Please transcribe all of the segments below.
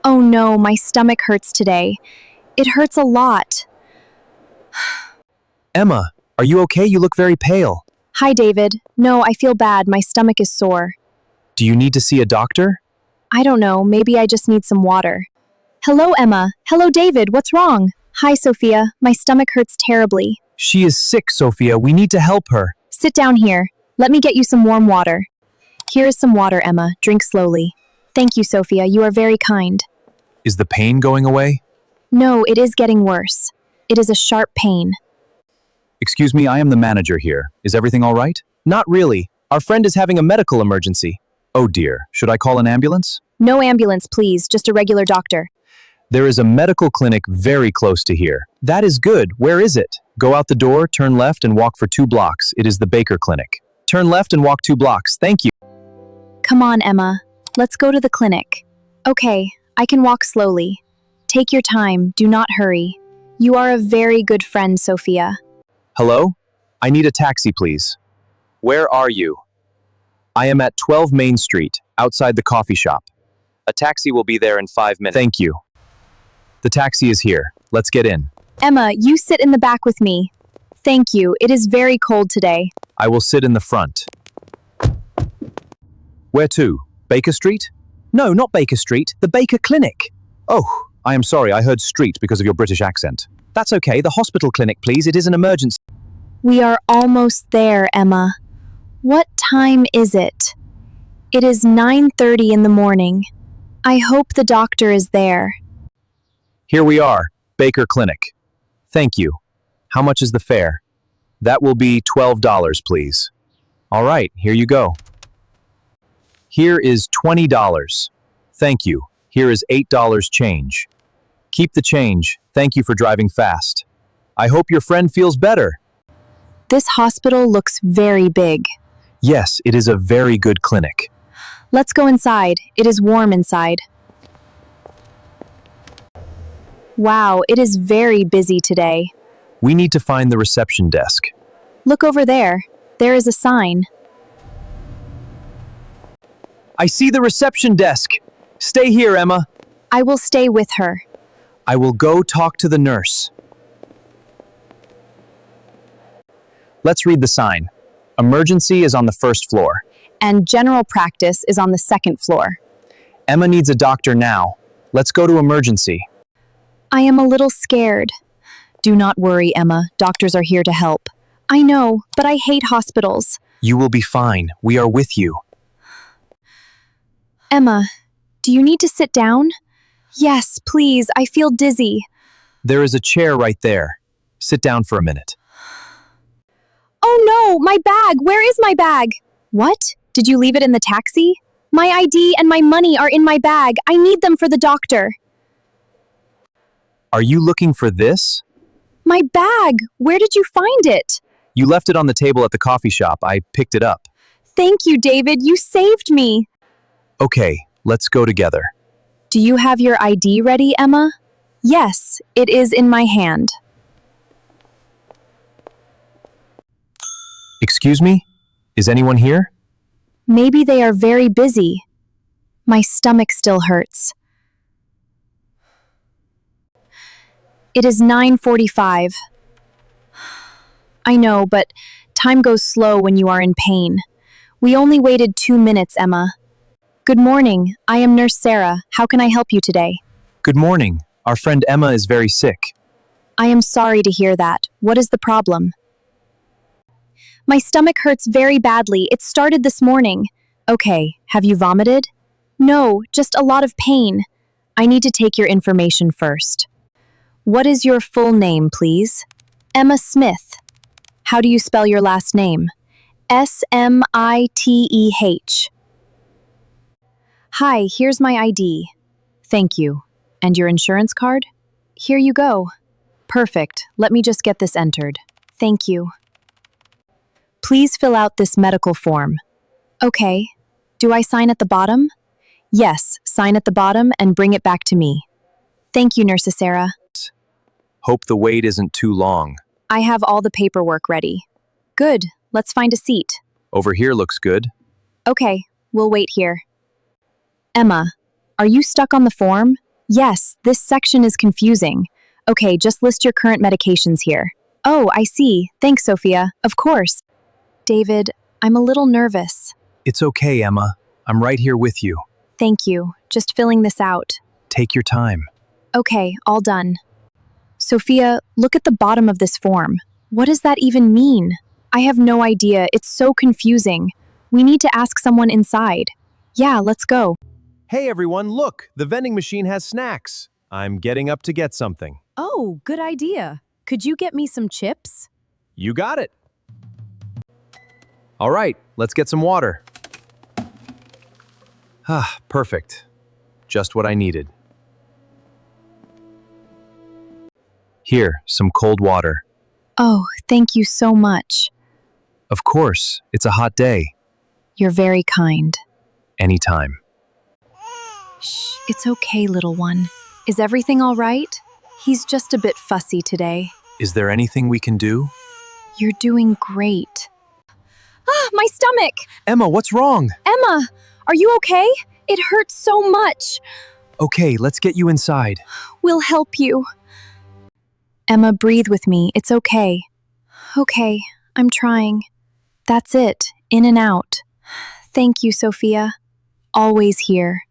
Oh no, my stomach hurts today. It hurts a lot. Emma, are you okay? You look very pale. Hi, David. No, I feel bad. My stomach is sore. Do you need to see a doctor? I don't know. Maybe I just need some water. Hello, Emma. Hello, David. What's wrong? Hi, Sophia. My stomach hurts terribly. She is sick, Sophia. We need to help her. Sit down here. Let me get you some warm water. Here is some water, Emma. Drink slowly. Thank you, Sophia. You are very kind. Is the pain going away? No, it is getting worse. It is a sharp pain. Excuse me, I am the manager here. Is everything all right? Not really. Our friend is having a medical emergency. Oh dear. Should I call an ambulance? No ambulance, please. Just a regular doctor. There is a medical clinic very close to here. That is good. Where is it? Go out the door, turn left, and walk for 2 blocks. It is the Baker Clinic. Turn left and walk 2 blocks. Thank you. Come on, Emma. Let's go to the clinic. Okay, I can walk slowly. Take your time. Do not hurry. You are a very good friend, Sophia. Hello? I need a taxi, please. Where are you? I am at 12 Main Street, outside the coffee shop. A taxi will be there in 5 minutes. Thank you. The taxi is here. Let's get in. Emma, you sit in the back with me. Thank you. It is very cold today. I will sit in the front. Where to? Baker Street? No, not Baker Street. The Baker Clinic. Oh, I am sorry. I heard street because of your British accent. That's okay. The hospital clinic, please. It is an emergency. We are almost there, Emma. What time is it? It is 9:30 in the morning. I hope the doctor is there. Here we are, Baker Clinic. Thank you. How much is the fare? That will be $12, please. All right, here you go. Here is $20. Thank you. Here is $8 change. Keep the change. Thank you for driving fast. I hope your friend feels better. This hospital looks very big. Yes, it is a very good clinic. Let's go inside. It is warm inside. Wow, it is very busy today. We need to find the reception desk. Look over there. There is a sign. I see the reception desk. Stay here, Emma. I will stay with her. I will go talk to the nurse. Let's read the sign. Emergency is on the 1st floor. And general practice is on the 2nd floor. Emma needs a doctor now. Let's go to emergency. I am a little scared. Do not worry, Emma. Doctors are here to help. I know, but I hate hospitals. You will be fine. We are with you. Emma, do you need to sit down? Yes, please. I feel dizzy. There is a chair right there. Sit down for a minute. Oh no, my bag! Where is my bag? What? Did you leave it in the taxi? My ID and my money are in my bag. I need them for the doctor. Are you looking for this? My bag! Where did you find it? You left it on the table at the coffee shop. I picked it up. Thank you, David. You saved me. Okay, let's go together. Do you have your ID ready, Emma? Yes, it is in my hand. Excuse me? Is anyone here? Maybe they are very busy. My stomach still hurts. It is 9:45. I know, but time goes slow when you are in pain. We only waited 2 minutes, Emma. Good morning. I am Nurse Sarah. How can I help you today? Good morning. Our friend Emma is very sick. I am sorry to hear that. What is the problem? My stomach hurts very badly. It started this morning. Okay, have you vomited? No, just a lot of pain. I need to take your information first. What is your full name, please? Emma Smith. How do you spell your last name? Smith. Hi, here's my ID. Thank you. And your insurance card? Here you go. Perfect. Let me just get this entered. Thank you. Please fill out this medical form. Okay. Do I sign at the bottom? Yes, sign at the bottom and bring it back to me. Thank you, Nurse Sarah. Hope the wait isn't too long. I have all the paperwork ready. Good. Let's find a seat. Over here looks good. Okay, we'll wait here. Emma, are you stuck on the form? Yes, this section is confusing. Okay, just list your current medications here. Oh, I see. Thanks, Sophia. Of course. David, I'm a little nervous. It's okay, Emma. I'm right here with you. Thank you. Just filling this out. Take your time. Okay, all done. Sophia, look at the bottom of this form. What does that even mean? I have no idea. It's so confusing. We need to ask someone inside. Yeah, let's go. Hey everyone, look! The vending machine has snacks. I'm getting up to get something. Oh, good idea. Could you get me some chips? You got it! All right, let's get some water. Ah, perfect. Just what I needed. Here, some cold water. Oh, thank you so much. Of course, it's a hot day. You're very kind. Anytime. Shh, it's okay, little one. Is everything all right? He's just a bit fussy today. Is there anything we can do? You're doing great. Ah, my stomach! Emma, what's wrong? Emma, are you okay? It hurts so much. Okay, let's get you inside. We'll help you. Emma, breathe with me. It's okay. Okay, I'm trying. That's it. In and out. Thank you, Sophia. Always here.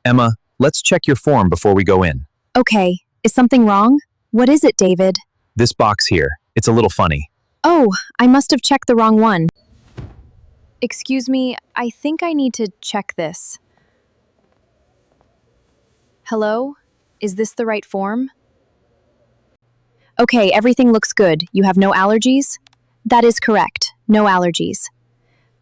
Emma, let's check your form before we go in. Okay, is something wrong? What is it, David? This box here, it's a little funny. Oh, I must have checked the wrong one. Excuse me, I think I need to check this. Hello? Is this the right form? Okay, everything looks good. You have no allergies? That is correct. No allergies.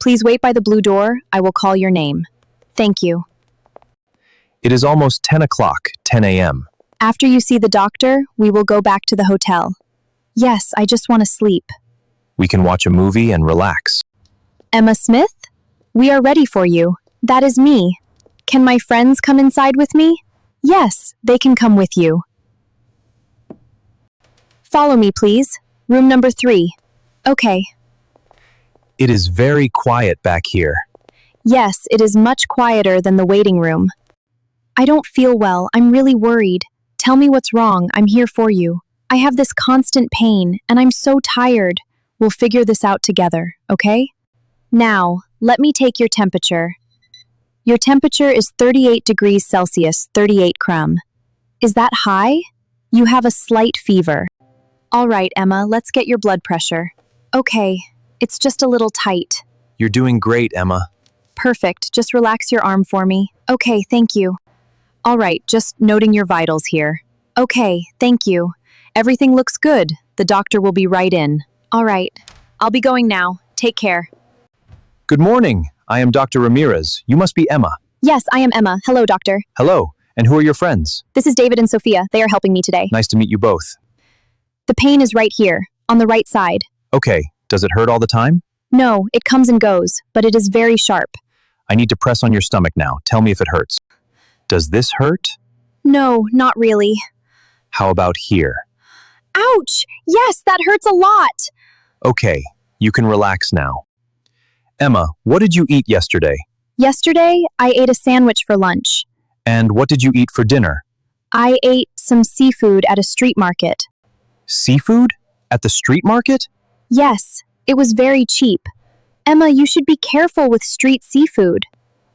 Please wait by the blue door. I will call your name. Thank you. It is almost 10 o'clock, 10 a.m. After you see the doctor, we will go back to the hotel. Yes, I just want to sleep. We can watch a movie and relax. Emma Smith? We are ready for you. That is me. Can my friends come inside with me? Yes, they can come with you. Follow me, please. Room number 3. Okay. It is very quiet back here. Yes, it is much quieter than the waiting room. I don't feel well. I'm really worried. Tell me what's wrong. I'm here for you. I have this constant pain, and I'm so tired. We'll figure this out together, okay? Now, let me take your temperature. Your temperature is 38 degrees Celsius, 38 crème. Is that high? You have a slight fever. All right, Emma, let's get your blood pressure. Okay, it's just a little tight. You're doing great, Emma. Perfect. Just relax your arm for me. Okay, thank you. All right, just noting your vitals here. Okay, thank you. Everything looks good. The doctor will be right in. All right, I'll be going now. Take care. Good morning. I am Dr. Ramirez. You must be Emma. Yes, I am Emma. Hello, doctor. Hello. And who are your friends? This is David and Sophia. They are helping me today. Nice to meet you both. The pain is right here, on the right side. Okay. Does it hurt all the time? No, it comes and goes, but it is very sharp. I need to press on your stomach now. Tell me if it hurts. Does this hurt? No, not really. How about here? Ouch! Yes, that hurts a lot! Okay. You can relax now. Emma, what did you eat yesterday? Yesterday, I ate a sandwich for lunch. And what did you eat for dinner? I ate some seafood at a street market. Seafood? At the street market? Yes, it was very cheap. Emma, you should be careful with street seafood.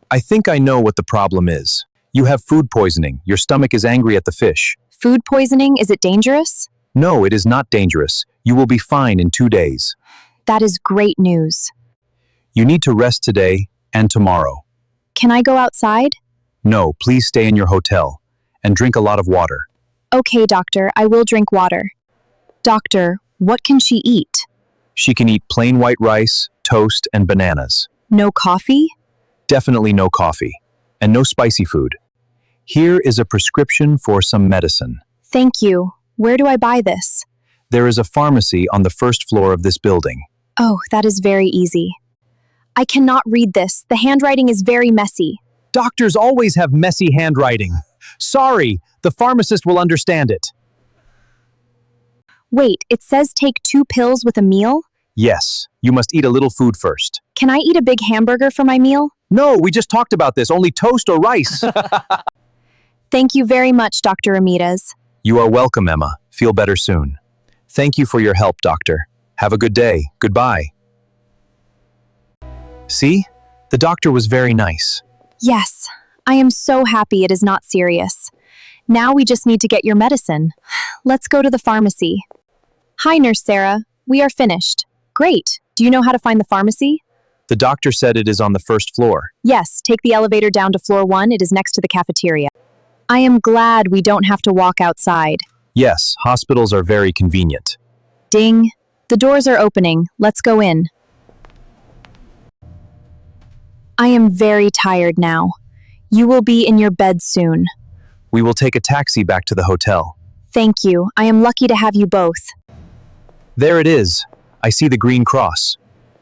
I think I know what the problem is. You have food poisoning. Your stomach is angry at the fish. Food poisoning, is it dangerous? No, it is not dangerous. You will be fine in 2 days. That is great news. You need to rest today and tomorrow. Can I go outside? No, please stay in your hotel and drink a lot of water. Okay, doctor, I will drink water. Doctor, what can she eat? She can eat plain white rice, toast, and bananas. No coffee? Definitely no coffee. And no spicy food. Here is a prescription for some medicine. Thank you. Where do I buy this? There is a pharmacy on the first floor of this building. Oh, that is very easy. I cannot read this. The handwriting is very messy. Doctors always have messy handwriting. Sorry, the pharmacist will understand it. Wait, it says take 2 pills with a meal? Yes, you must eat a little food first. Can I eat a big hamburger for my meal? No, we just talked about this. Only toast or rice. Thank you very much, Dr. Ramirez. You are welcome, Emma. Feel better soon. Thank you for your help, doctor. Have a good day. Goodbye. See? The doctor was very nice. Yes, I am so happy it is not serious. Now we just need to get your medicine. Let's go to the pharmacy. Hi, Nurse Sarah. We are finished. Great. Do you know how to find the pharmacy? The doctor said it is on the first floor. Yes, take the elevator down to floor 1. It is next to the cafeteria. I am glad we don't have to walk outside. Yes, hospitals are very convenient. Ding. The doors are opening. Let's go in. I am very tired now. You will be in your bed soon. We will take a taxi back to the hotel. Thank you. I am lucky to have you both. There it is. I see the green cross.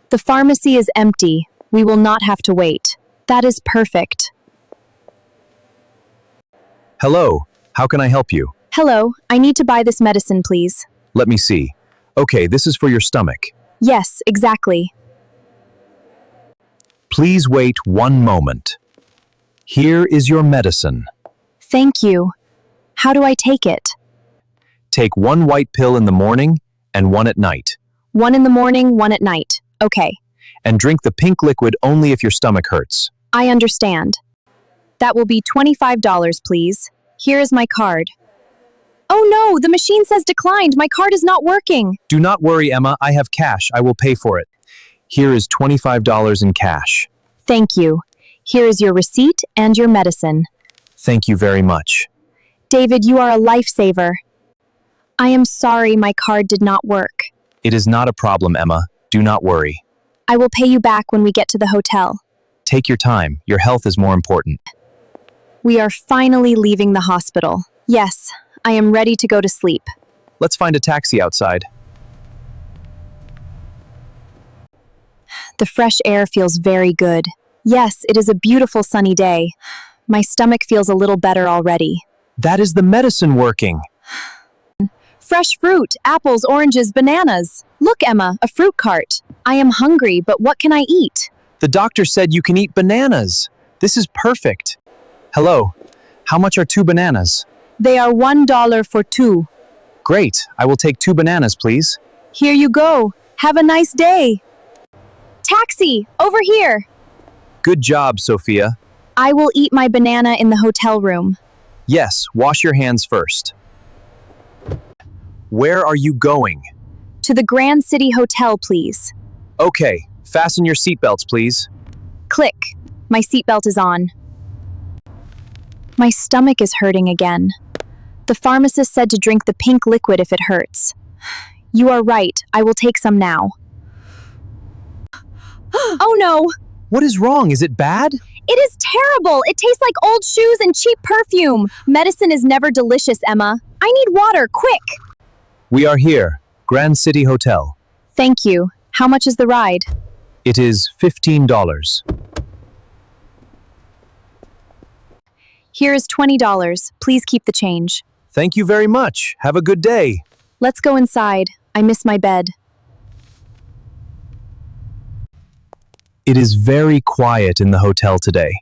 The pharmacy is empty. We will not have to wait. That is perfect. Hello, how can I help you? Hello, I need to buy this medicine, please. Let me see. Okay, this is for your stomach. Yes, exactly. Please wait 1 moment. Here is your medicine. Thank you. How do I take it? Take 1 white pill in the morning and 1 at night. 1 in the morning, 1 at night. Okay, And drink the pink liquid only if your stomach hurts. I understand. That will be $25, please. Here is my card. Oh no, the machine says declined. My card is not working. Do not worry, Emma. I have cash. I will pay for it. Here is $25 in cash. Thank you. Here is your receipt and your medicine. Thank you very much. David, you are a lifesaver. I am sorry my card did not work. It is not a problem, Emma. Do not worry. I will pay you back when we get to the hotel. Take your time. Your health is more important. We are finally leaving the hospital. Yes, I am ready to go to sleep. Let's find a taxi outside. The fresh air feels very good. Yes, it is a beautiful sunny day. My stomach feels a little better already. That is the medicine working. Fresh fruit, apples, oranges, bananas. Look, Emma, a fruit cart. I am hungry, but what can I eat? The doctor said you can eat bananas. This is perfect. Hello. How much are 2 bananas? They are $1 for 2. Great. I will take 2 bananas, please. Here you go. Have a nice day. Taxi, over here. Good job, Sophia. I will eat my banana in the hotel room. Yes, wash your hands first. Where are you going? To the Grand City Hotel, please. Okay, fasten your seatbelts, please. Click. My seatbelt is on. My stomach is hurting again. The pharmacist said to drink the pink liquid if it hurts. You are right. I will take some now. Oh no! What is wrong? Is it bad? It is terrible! It tastes like old shoes and cheap perfume. Medicine is never delicious, Emma. I need water, quick! We are here, Grand City Hotel. Thank you. How much is the ride? It is $15. Here is $20. Please keep the change. Thank you very much. Have a good day. Let's go inside. I miss my bed. It is very quiet in the hotel today.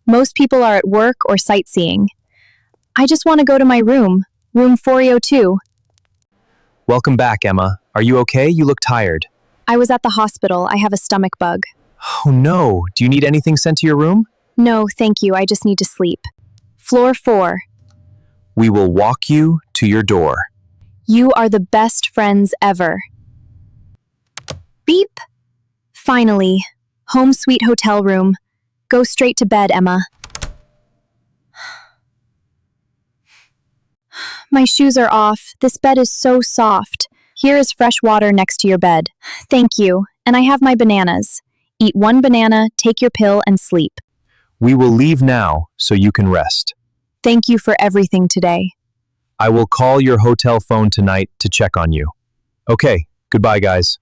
Most people are at work or sightseeing. I just want to go to my room, room 402. Welcome back, Emma. Are you okay? You look tired. I was at the hospital. I have a stomach bug. Oh no. Do you need anything sent to your room? No, thank you. I just need to sleep. Floor 4. We will walk you to your door. You are the best friends ever. Beep. Finally. Home sweet hotel room. Go straight to bed, Emma. My shoes are off. This bed is so soft. Here is fresh water next to your bed. Thank you. And I have my bananas. Eat 1 banana, take your pill, and sleep. We will leave now so you can rest. Thank you for everything today. I will call your hotel phone tonight to check on you. Okay, goodbye, guys.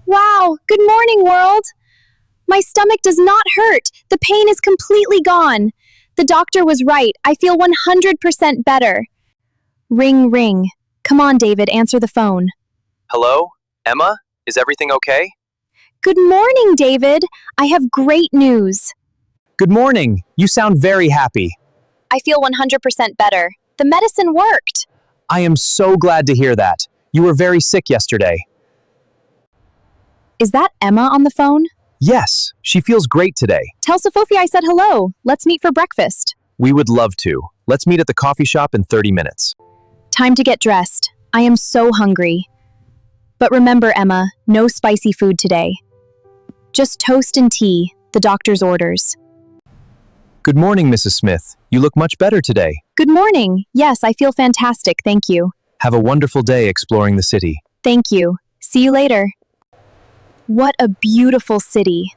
Wow! Good morning, world! My stomach does not hurt. The pain is completely gone. The doctor was right. I feel 100% better. Ring, ring. Come on, David, answer the phone. Hello? Emma? Is everything okay? Good morning, David. I have great news. Good morning. You sound very happy. I feel 100% better. The medicine worked. I am so glad to hear that. You were very sick yesterday. Is that Emma on the phone? Yes, she feels great today. Tell Sophia I said hello. Let's meet for breakfast. We would love to. Let's meet at the coffee shop in 30 minutes. Time to get dressed. I am so hungry. But remember, Emma, no spicy food today. Just toast and tea, the doctor's orders. Good morning, Mrs. Smith. You look much better today. Good morning. Yes, I feel fantastic, thank you. Have a wonderful day exploring the city. Thank you. See you later. What a beautiful city.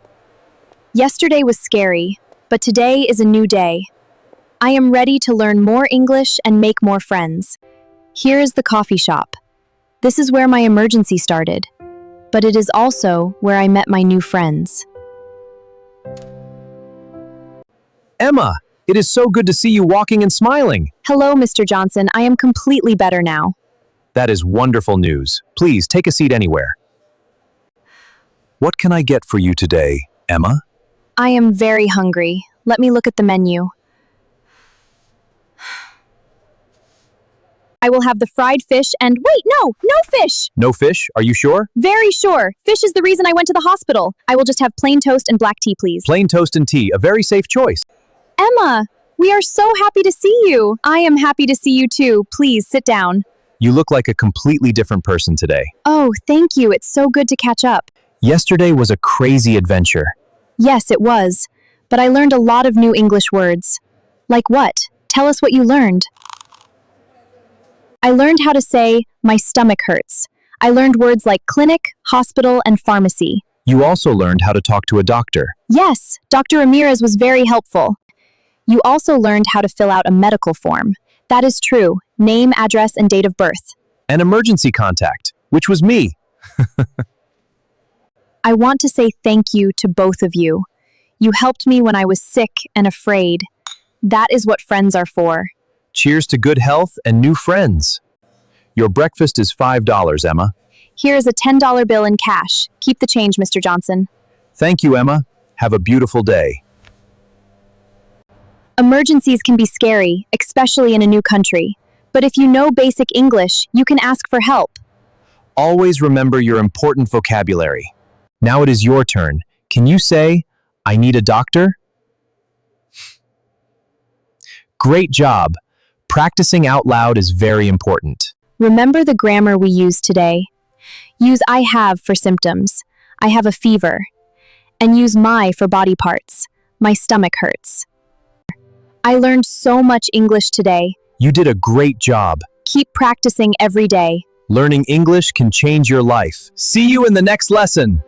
Yesterday was scary, but today is a new day. I am ready to learn more English and make more friends. Here is the coffee shop. This is where my emergency started, but it is also where I met my new friends. Emma, it is so good to see you walking and smiling. Hello, Mr. Johnson. I am completely better now. That is wonderful news. Please take a seat anywhere. What can I get for you today, Emma? I am very hungry. Let me look at the menu. I will have the fried fish and— wait, no fish! No fish? Are you sure? Very sure. Fish is the reason I went to the hospital. I will just have plain toast and black tea, please. Plain toast and tea, a very safe choice. Emma, we are so happy to see you. I am happy to see you too. Please sit down. You look like a completely different person today. Oh, thank you. It's so good to catch up. Yesterday was a crazy adventure. Yes, it was. But I learned a lot of new English words. Like what? Tell us what you learned. I learned how to say, my stomach hurts. I learned words like clinic, hospital, and pharmacy. You also learned how to talk to a doctor. Yes, Dr. Ramirez was very helpful. You also learned how to fill out a medical form. That is true. Name, address, and date of birth. An emergency contact, which was me. I want to say thank you to both of you. You helped me when I was sick and afraid. That is what friends are for. Cheers to good health and new friends. Your breakfast is $5, Emma. Here is a $10 bill in cash. Keep the change, Mr. Johnson. Thank you, Emma. Have a beautiful day. Emergencies can be scary, especially in a new country. But if you know basic English, you can ask for help. Always remember your important vocabulary. Now it is your turn. Can you say, I need a doctor? Great job. Practicing out loud is very important. Remember the grammar we used today. Use I have for symptoms. I have a fever. And use my for body parts. My stomach hurts. I learned so much English today. You did a great job. Keep practicing every day. Learning English can change your life. See you in the next lesson.